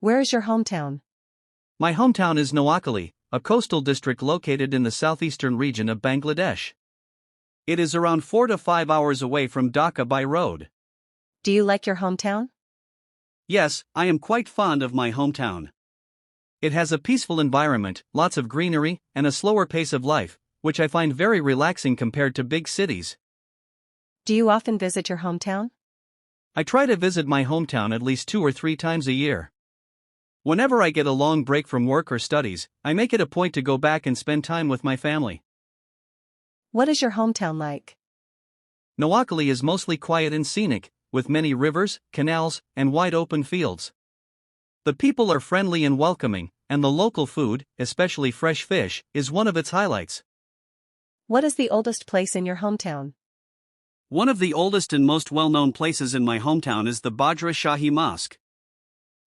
Where is your hometown? My hometown is Noakhali, a coastal district located in the southeastern region of Bangladesh. It is around 4 to 5 hours away from Dhaka by road. Do you like your hometown? Yes, I am quite fond of my hometown. It has a peaceful environment, lots of greenery, and a slower pace of life, which I find very relaxing compared to big cities. Do you often visit your hometown? I try to visit my hometown at least 2 or 3 times a year. Whenever I get a long break from work or studies, I make it a point to go back and spend time with my family. What is your hometown like? Noakhali is mostly quiet and scenic, with many rivers, canals, and wide open fields. The people are friendly and welcoming, and the local food, especially fresh fish, is one of its highlights. What is the oldest place in your hometown? One of the oldest and most well-known places in my hometown is the Badra Shahi Mosque.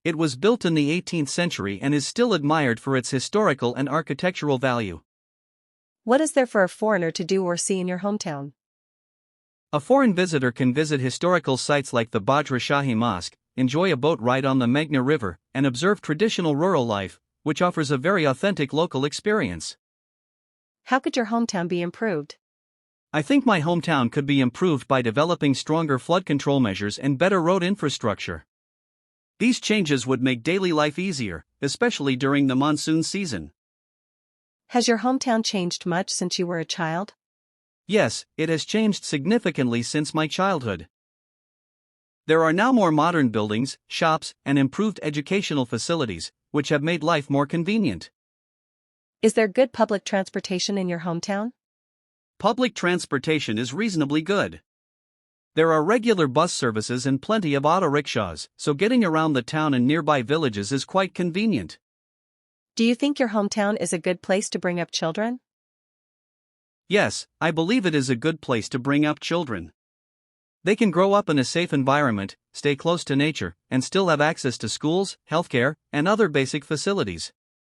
It was built in the 18th century and is still admired for its historical and architectural value. What is there for a foreigner to do or see in your hometown? A foreign visitor can visit historical sites like the Badra Shahi Mosque, enjoy a boat ride on the Meghna River, and observe traditional rural life, which offers a very authentic local experience. How could your hometown be improved? I think my hometown could be improved by developing stronger flood control measures and better road infrastructure. These changes would make daily life easier, especially during the monsoon season. Has your hometown changed much since you were a child? Yes, it has changed significantly since my childhood. There are now more modern buildings, shops, and improved educational facilities, which have made life more convenient. Is there good public transportation in your hometown? Public transportation is reasonably good. There are regular bus services and plenty of auto rickshaws, so getting around the town and nearby villages is quite convenient. Do you think your hometown is a good place to bring up children? Yes, I believe it is a good place to bring up children. They can grow up in a safe environment, stay close to nature, and still have access to schools, healthcare, and other basic facilities.